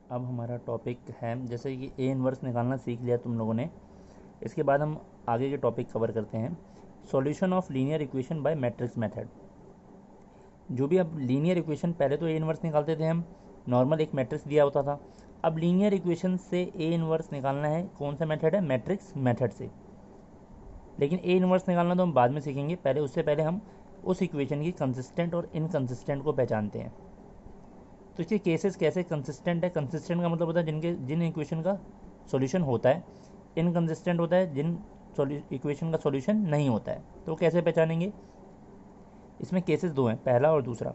अब हमारा टॉपिक है, जैसे कि ए इनवर्स निकालना सीख लिया तुम लोगों ने। इसके बाद हम आगे के टॉपिक कवर करते हैं। Solution of linear equation by matrix method. जो भी अब लीनियर इक्वेशन, पहले तो ए इनवर्स निकालते थे हम, नॉर्मल एक मैट्रिक्स दिया होता था। अब लीनियर इक्वेशन से ए इनवर्स निकालना है, कौन सा मेथड है? मैट्रिक्स मेथड से। लेकिन ए इनवर्स निकालना तो हम बाद में सीखेंगे, पहले उससे पहले हम उस इक्वेशन की कंसिस्टेंट और इनकंसिस्टेंट को पहचानते हैं। तो इसके केसेस कैसे कंसिस्टेंट है? कंसिस्टेंट का मतलब होता है जिन इक्वेशन का सॉल्यूशन होता है। इनकंसिस्टेंट होता है जिन इक्वेशन का सॉल्यूशन नहीं होता है। तो कैसे पहचानेंगे? इसमें केसेस दो हैं, पहला और दूसरा।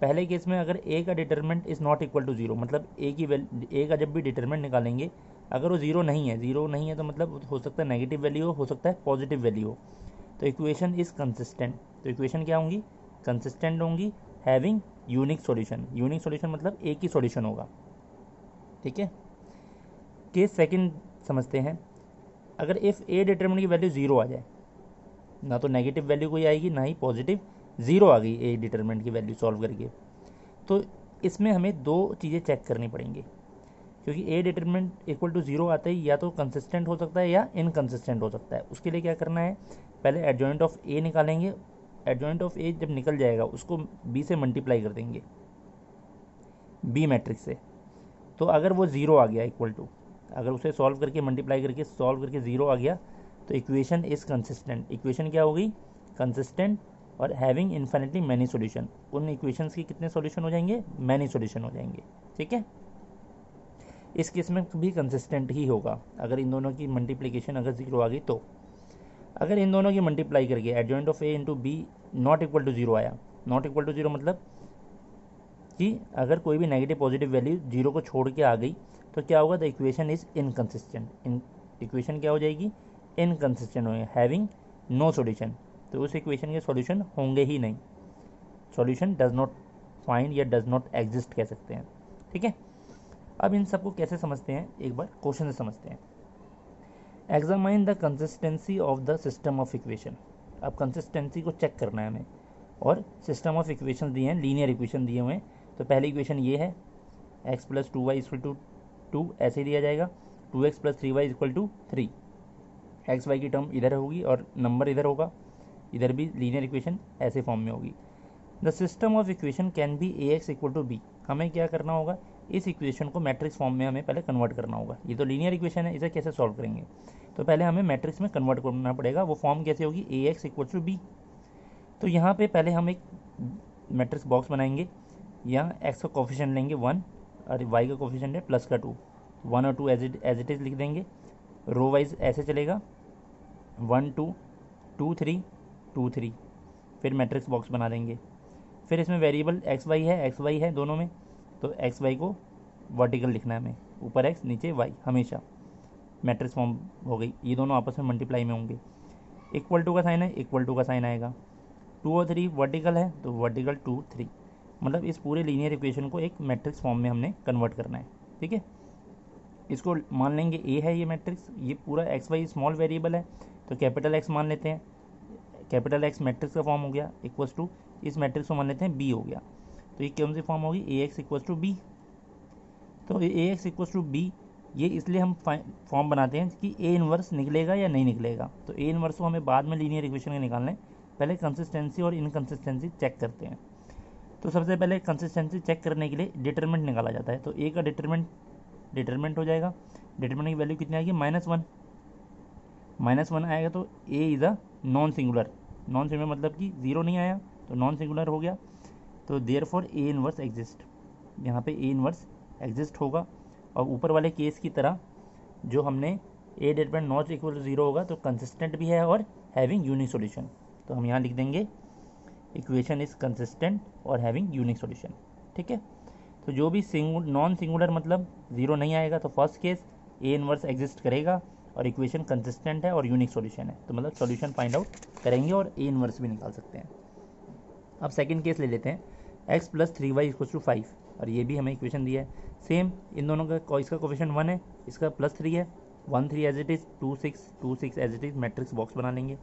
पहले केस में अगर ए का determinant is not equal to zero, मतलब ए का जब भी डिटरमिनेंट निकालेंगे, अगर वो जीरो नहीं है तो मतलब हो सकता है नेगेटिव वैल्यू हो सकता है पॉजिटिव वैल्यू हो, तो इक्वेशन इज़ कंसिस्टेंट। तो इक्वेशन क्या होंगी? कंसिस्टेंट होंगी, having unique solution. Unique solution मतलब एक ही सॉल्यूशन होगा। ठीक है। केस सेकंड समझते हैं। अगर इफ़ ए डिटरमिनेंट की वैल्यू जीरो आ जाए, ना तो नेगेटिव वैल्यू कोई आएगी ना ही पॉजिटिव, जीरो आ गई ए डिटरमिनेंट की वैल्यू सॉल्व करके, तो इसमें हमें दो चीज़ें चेक करनी पड़ेंगी। क्योंकि ए डिटरमिनेंट इक्वल टू जीरो आते ही या तो कंसिस्टेंट हो सकता है या इनकंसिस्टेंट हो सकता है। उसके लिए क्या करना है? पहले एडजॉइंट ऑफ ए निकालेंगे। एडजॉइंट ऑफ ए जब निकल जाएगा उसको बी से मल्टीप्लाई कर देंगे, बी मैट्रिक्स से। तो अगर वो ज़ीरो आ गया इक्वल टू, अगर उसे सॉल्व करके मल्टीप्लाई करके सॉल्व करके ज़ीरो आ गया, तो इक्वेशन इज़ कंसिस्टेंट। इक्वेशन क्या होगी? कंसिस्टेंट और हैविंग इन्फिनिटली मैनी सॉल्यूशन। उन इक्वेशंस के कितने सॉल्यूशन हो जाएंगे? मैनी सॉल्यूशन हो जाएंगे। ठीक है। इस केस में भी कंसिस्टेंट ही होगा अगर इन दोनों की मल्टीप्लिकेशन अगर जीरो आ गई तो। अगर इन दोनों की मल्टीप्लाई करके adjoint of A into B not equal to zero आया, नॉट इक्वल टू जीरो मतलब कि अगर कोई भी नेगेटिव पॉजिटिव वैल्यू जीरो को छोड़ के आ गई, तो क्या होगा? The equation is inconsistent. Equation क्या हो जाएगी? इनकंसिस्टेंट होगी, हैविंग नो सॉल्यूशन। तो उस इक्वेशन के सॉल्यूशन होंगे ही नहीं। सॉल्यूशन डज नॉट फाइंड या डज नॉट एग्जिस्ट कह सकते हैं। ठीक है। अब इन सबको कैसे समझते हैं, एक बार क्वेश्चन से समझते हैं। Examine the consistency of the system of equation. अब कंसिस्टेंसी को चेक करना है हमें, और सिस्टम ऑफ इक्वेशन दिए हैं, लीनियर इक्वेशन दिए हुए हैं। तो पहली इक्वेशन ये है, x plus two y equal to two, ऐसे ही दिया जाएगा। Two x plus three y equal to three. X y की टर्म इधर होगी और नंबर इधर होगा, इधर भी लीनियर इक्वेशन ऐसे फॉर्म में होगी। The system of equation can be A x equal to B. हमें क्या करना होगा? इस इक्वेशन को मैट्रिक्स फॉर्म में हमें पहले कन्वर्ट करना होगा। ये तो लीनियर इक्वेशन है, इसे कैसे सॉल्व करेंगे? तो पहले हमें मैट्रिक्स में कन्वर्ट करना पड़ेगा। वो फॉर्म कैसे होगी? ए एक्स इक्वल टू बी। तो यहाँ पे पहले हम एक मैट्रिक्स बॉक्स बनाएंगे। यहाँ एक्स का कोफिशिएंट लेंगे 1 और वाई का कोफिशिएंट है प्लस का 2। 1 और 2 एज इट इज़ लिख देंगे। रो वाइज ऐसे चलेगा, 1 2 2 3 2 3। फिर मैट्रिक्स बॉक्स बना देंगे। फिर इसमें वेरिएबल एक्स वाई है दोनों में, तो एक्स वाई को वर्टिकल लिखना है हमें, ऊपर एक्स नीचे वाई हमेशा। मैट्रिक्स फॉर्म हो गई, ये दोनों आपस में मल्टीप्लाई में होंगे। इक्वल टू का साइन है, इक्वल टू का साइन आएगा। 2 और 3 वर्टिकल है तो वर्टिकल 2 3। मतलब इस पूरे लीनियर इक्वेशन को एक मैट्रिक्स फॉर्म में हमने कन्वर्ट करना है। ठीक है। इसको मान लेंगे ए है ये मैट्रिक्स, ये पूरा एक्स वाई स्मॉल वेरिएबल है, तो कैपिटल एक्स मान लेते हैं। कैपिटल एक्स मैट्रिक्स का फॉर्म हो गया, इक्वल्स टू इस मैट्रिक्स को मान लेते हैं बी हो गया। तो ये कौन सी फॉर्म होगी? ए एक्स इक्वल्स टू बी। तो a x equals to be, ये इसलिए हम फॉर्म बनाते हैं कि ए इनवर्स निकलेगा या नहीं निकलेगा। तो ए इनवर्स को हमें बाद में लीनियर इक्वेशन में निकालना है, पहले कंसिस्टेंसी और इनकंसिस्टेंसी चेक करते हैं। तो सबसे पहले कंसिस्टेंसी चेक करने के लिए डिटरमिनेंट निकाला जाता है। तो ए का डिटरमिनेंट हो जाएगा। डिटरमिनेंट की वैल्यू कितनी आएगी? -1। -1 आएगा तो A is a non singular. Non singular मतलब कि जीरो नहीं आया तो नॉन सिंगुलर हो गया। तो therefore A inverse exist, यहाँ पे ए इनवर्स एग्जिस्ट होगा। और ऊपर वाले केस की तरह जो हमने a determinant not equal to zero होगा तो कंसिस्टेंट भी है और हैविंग यूनिक सॉल्यूशन। तो हम यहाँ लिख देंगे इक्वेशन इज कंसिस्टेंट और हैविंग यूनिक सॉल्यूशन। ठीक है। तो जो भी नॉन सिंगुलर मतलब जीरो नहीं आएगा तो फर्स्ट केस ए इनवर्स एग्जिस्ट करेगा और इक्वेशन कंसिस्टेंट है और यूनिक सॉल्यूशन है, तो मतलब सॉल्यूशन फाइंड आउट करेंगे और ए इनवर्स भी निकाल सकते हैं। अब सेकंड केस ले लेते हैं, x plus three y equal to 5, और ये भी हमें इक्वेशन दिया है सेम। इन दोनों का, इसका कोफिशिएंट 1 है, इसका +3 है। 1 3 as it is, 2 6 2 6 as it is. Matrix box बना लेंगे।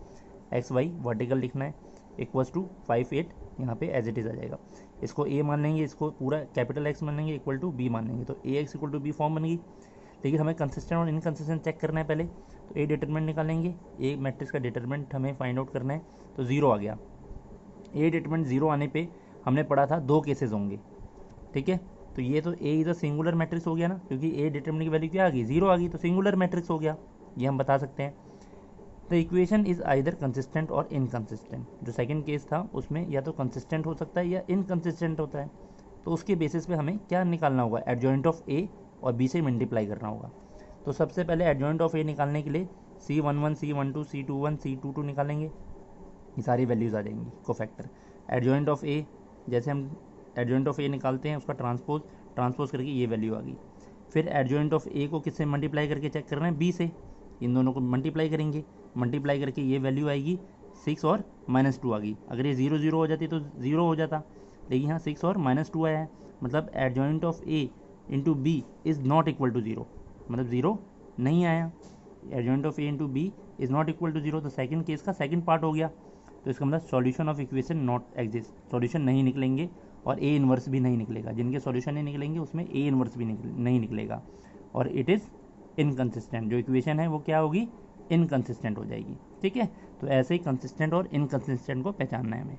एक्स वाई वर्टिकल लिखना है। इक्वल्स टू 5 8 यहाँ पे एज इट इज़ आ जाएगा। इसको ए मान लेंगे, इसको पूरा कैपिटल एक्स मान लेंगे, इक्वल टू बी मान लेंगे, तो a x equal to b form बन गई। लेकिन हमें कंसिस्टेंट और इनकंसिस्टेंट चेक करना है पहले, तो ए डिटरमिनेंट निकालेंगे, ए मैट्रिक्स का डिटरमिनेंट हमें फाइंड आउट करना है, तो 0 आ गया। ए डिटरमिनेंट 0 आने पे हमने पढ़ा था 2 केसेस होंगे, ठीक है। तो ये तो ए इज अ सिंगुलर मैट्रिक्स हो गया ना, क्योंकि ए डिटरमिनेंट की वैल्यू क्या आ गई, 0 आ गई, तो सिंगुलर मैट्रिक्स हो गया, ये हम बता सकते हैं। The equation is either consistent और इनकंसिस्टेंट। जो सेकंड केस था उसमें या तो कंसिस्टेंट हो सकता है या इनकंसिस्टेंट होता है, तो उसके बेसिस पे हमें क्या निकालना होगा, एडजॉइंट ऑफ ए और बी से मल्टीप्लाई करना होगा। तो सबसे पहले एडजॉइंट ऑफ ए निकालने के लिए C11 C12 C21 C22 निकालेंगे, ये सारी वैल्यूज़ आ जाएंगी कोफैक्टर। एडजॉइंट ऑफ ए, जैसे हम एडजॉइंट ऑफ ए निकालते हैं उसका ट्रांसपोज करके ये वैल्यू आ गई। फिर एडजॉइंट ऑफ ए को किससे मल्टीप्लाई करके चेक करना है, बी से, इन दोनों को मल्टीप्लाई करेंगे, मल्टीप्लाई करके ये वैल्यू आएगी 6 और -2 आ गई। अगर ये 0 0 हो जाती तो 0 हो जाता, लेकिन यहाँ 6 और -2 आया है, मतलब adjoint of A into B is not equal to 0, मतलब 0 नहीं आया। Adjoint of A into B is not equal to 0, तो सेकंड केस का सेकंड पार्ट हो गया। तो इसका मतलब solution of equation not exist, solution नहीं निकलेंगे और ए इन्वर्स भी नहीं निकलेगा। जिनके सॉल्यूशन नहीं निकलेंगे उसमें ए इन्वर्स भी नहीं निकलेगा, और इट इज़ इनकंसिस्टेंट। जो इक्वेशन है वो क्या होगी, इनकंसिस्टेंट हो जाएगी, ठीक है। तो ऐसे ही कंसिस्टेंट और इनकंसिस्टेंट को पहचानना है हमें।